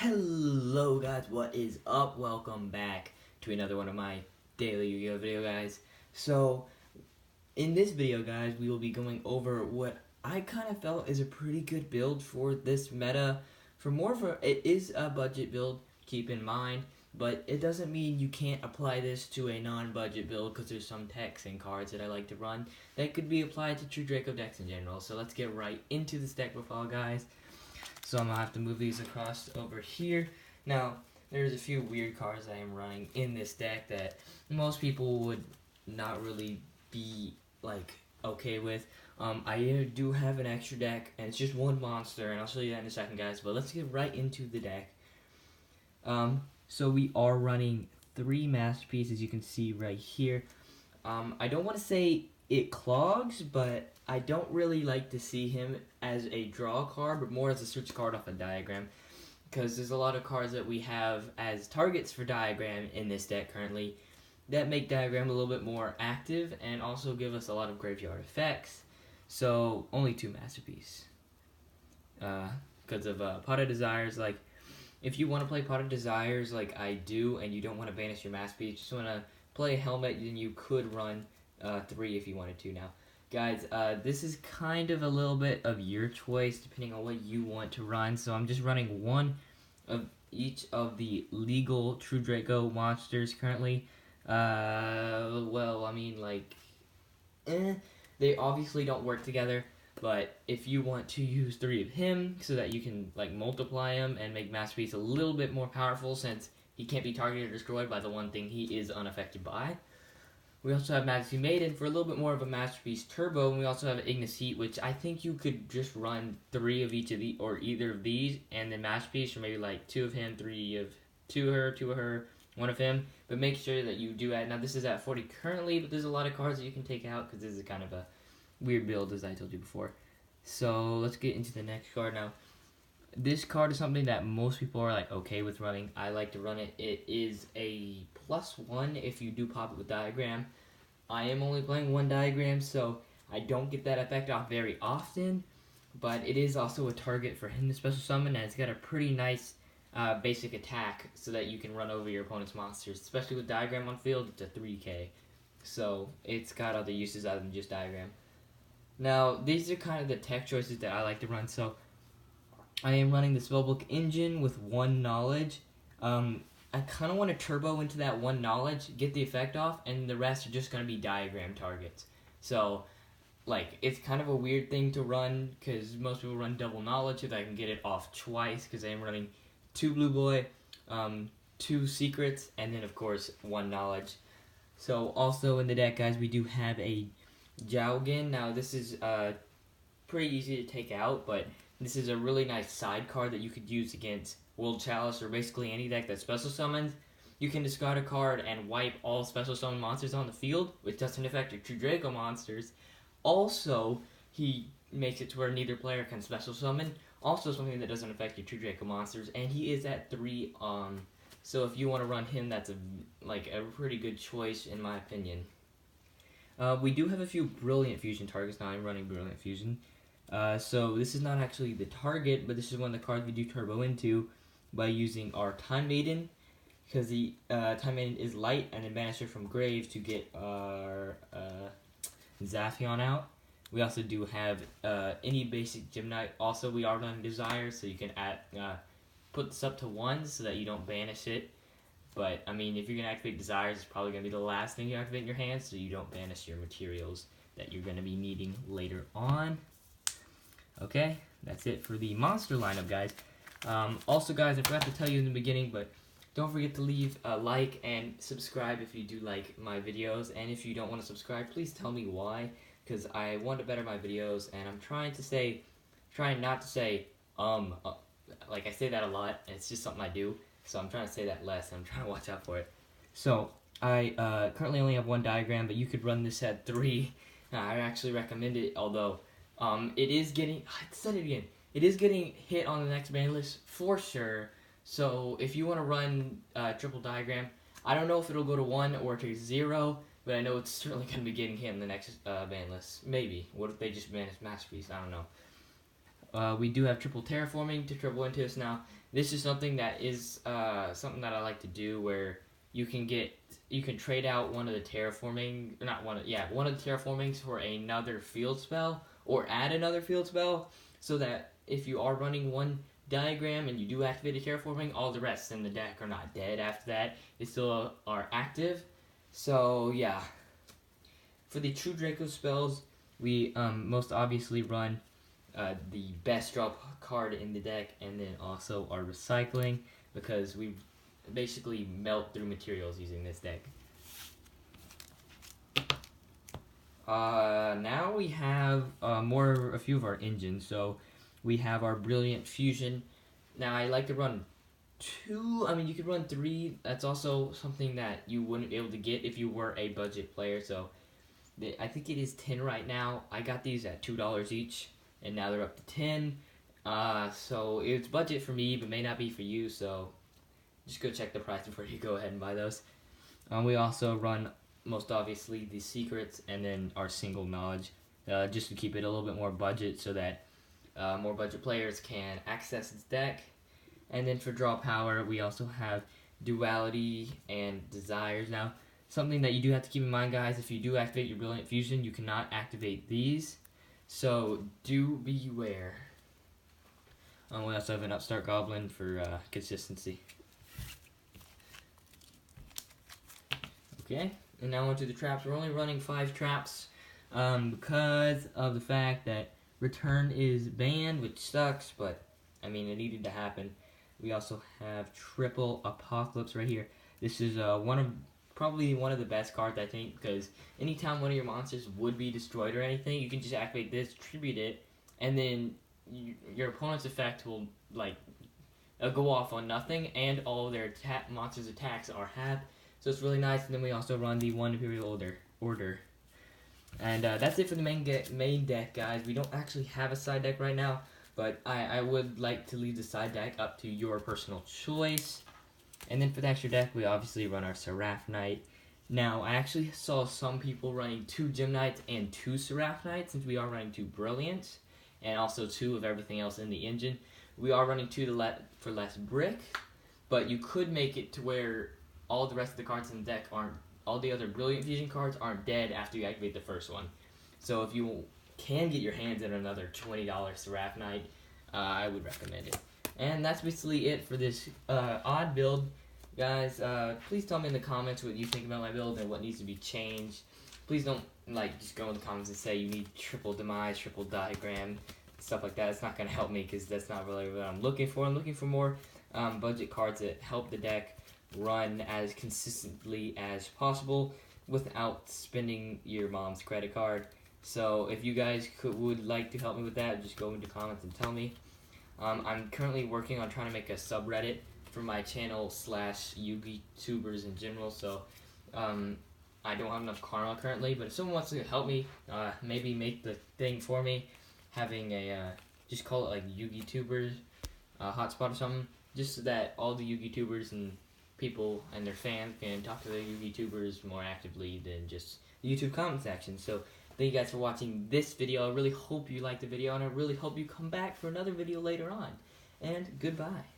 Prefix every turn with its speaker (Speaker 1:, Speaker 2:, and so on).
Speaker 1: Hello guys, what is up? Welcome back to another one of my daily Yu-Gi-Oh video, guys. So, in this video, guys, we will be going over what I kind of felt is a pretty good build for this meta. It is a budget build, keep in mind, but it doesn't mean you can't apply this to a non-budget build, because there's some techs and cards that I like to run that could be applied to true Draco decks in general. So let's get right into this deck profile, guys. So I'm going to have to move these across over here. Now, there's a few weird cards I am running in this deck that most people would not really be, okay with. I do have an extra deck, and it's just one monster, and I'll show you that in a second, guys. But let's get right into the deck. So we are running 3 masterpieces, you can see right here. I don't want to say it clogs, but I don't really like to see him as a draw card, but more as a search card off a diagram, because there's a lot of cards that we have as targets for diagram in this deck currently that make diagram a little bit more active and also give us a lot of graveyard effects. So only 2 masterpiece because of Pot of Desires. Like, if you want to play Pot of Desires like I do, and you don't want to banish your masterpiece, just want to play a helmet, then you could run 3 if you wanted to. Now, guys, this is kind of a little bit of your choice depending on what you want to run. So I'm just running 1 of each of the legal True Draco monsters currently. Well, I mean, they obviously don't work together, but if you want to use 3 of him so that you can multiply him and make Masterpiece a little bit more powerful, since he can't be targeted or destroyed by the one thing he is unaffected by. We also have Majesty Maiden for a little bit more of a Masterpiece Turbo, and we also have Ignis Heat, which I think you could just run 3 of each of the, or either of these, and then Masterpiece, or maybe 2 of him, 3 of 2 of her, 1 of him. But make sure that you do add. Now this is at 40 currently, but there's a lot of cards that you can take out because this is kind of a weird build, as I told you before. So let's get into the next card now. This card is something that most people are okay with running. I like to run it. It is a +1 if you do pop it with diagram. I am only playing 1 diagram, so I don't get that effect off very often, but it is also a target for him to special summon, and it's got a pretty nice basic attack so that you can run over your opponent's monsters. Especially with diagram on field, it's a 3k, so it's got other uses other than just diagram. Now, these are kind of the tech choices that I like to run. So I am running the Spellbook engine with 1 knowledge. I kind of want to turbo into that 1 knowledge, get the effect off, and the rest are just going to be diagram targets. So, it's kind of a weird thing to run, because most people run double knowledge if I can get it off twice, because I am running 2 Blue Boy, 2 secrets, and then, of course, 1 knowledge. So, also in the deck, guys, we do have a Jowgen. Now, this is pretty easy to take out, but this is a really nice side card that you could use against World Chalice, or basically any deck that special summons. You can discard a card and wipe all special summon monsters on the field, which doesn't affect your True Draco monsters. Also, he makes it to where neither player can special summon. Also something that doesn't affect your True Draco monsters, and he is at 3. So if you want to run him, that's a pretty good choice in my opinion. We do have a few Brilliant Fusion targets. Now I'm running Brilliant Fusion. So this is not actually the target, but this is one of the cards we do turbo into by using our Time Maiden, because the Time Maiden is light, and then banish her from grave to get our Zaphion out. We also do have any basic Gymnite. Also, we are running Desire, so you can put this up to 1 so that you don't banish it. But, I mean, if you're going to activate Desires, it's probably going to be the last thing you activate in your hand, so you don't banish your materials that you're going to be needing later on. Okay, that's it for the monster lineup, guys. Also, guys, I forgot to tell you in the beginning, but don't forget to leave a like and subscribe if you do like my videos. And if you don't want to subscribe, please tell me why, because I want to better my videos, and I'm trying not to say, I say that a lot, and it's just something I do. So I'm trying to say that less, and I'm trying to watch out for it. So, I currently only have 1 diagram, but you could run this at 3. I actually recommend it, although it is getting, I said it again, it is getting hit on the next ban list for sure. So if you want to run triple diagram, I don't know if it'll go to 1 or to 0, but I know it's certainly going to be getting hit in the next ban list. Maybe. What if they just banish Masterpiece? I don't know. We do have triple terraforming to triple into us now. This is something that is something that I like to do, where you can trade out one of the terraforming, one of the terraformings for another field spell, or add another field spell, so that if you are running one diagram and you do activate a terraforming, all the rest in the deck are not dead after that. They still are active. So yeah, for the true Draco spells, we most obviously run the best draw card in the deck, and then also our recycling, because we basically melt through materials using this deck. Now we have a few of our engines. So we have our Brilliant Fusion. Now I like to run 2. I mean, you could run 3. That's also something that you wouldn't be able to get if you were a budget player. So I think it is 10 right now. I got these at $2 each, and now they're up to 10. So it's budget for me, but may not be for you. So just go check the price before you go ahead and buy those. We also run, most obviously, the secrets, and then our single knowledge, just to keep it a little bit more budget, so that more budget players can access its deck. And then for draw power, we also have duality and desires. Now, something that you do have to keep in mind, guys, if you do activate your Brilliant Fusion, you cannot activate these, so do beware. We also have an Upstart Goblin for consistency. Okay, and now onto the traps. We're only running 5 traps because of the fact that return is banned, which sucks, but I mean, it needed to happen. We also have triple Apocalypse right here. This is probably one of the best cards, I think, because anytime one of your monsters would be destroyed or anything, you can just activate this, tribute it, and then your opponent's effect will go off on nothing, and all of their monsters' attacks are halved. So it's really nice. And then we also run the 1 Imperial Order. And that's it for the main deck, guys. We don't actually have a side deck right now, but I would like to leave the side deck up to your personal choice. And then for the extra deck, we obviously run our Seraph Knight. Now, I actually saw some people running 2 Gem Knights and 2 Seraph Knights, since we are running 2 Brilliant, and also 2 of everything else in the engine. We are running 2 for less brick, but you could make it to where all the rest of the cards in the deck all the other Brilliant Fusion cards aren't dead after you activate the first one. So if you can get your hands on another $20 Seraph Knight, I would recommend it. And that's basically it for this odd build. Guys, please tell me in the comments what you think about my build and what needs to be changed. Please don't just go in the comments and say you need triple demise, triple diagram, stuff like that. It's not going to help me, because that's not really what I'm looking for. I'm looking for more budget cards that help the deck run as consistently as possible without spending your mom's credit card. So if you guys would like to help me with that, just go into comments and tell me. I'm currently working on trying to make a subreddit for my channel / YuGiTubers in general, so I don't have enough karma currently, but if someone wants to help me, maybe make the thing for me, having a, just call it like YuGiTubers hotspot or something, just so that all the YuGiTubers and people and their fans can talk to the YuGiTubers more actively than just the YouTube comment section. So thank you guys for watching this video. I really hope you liked the video, and I really hope you come back for another video later on. And goodbye.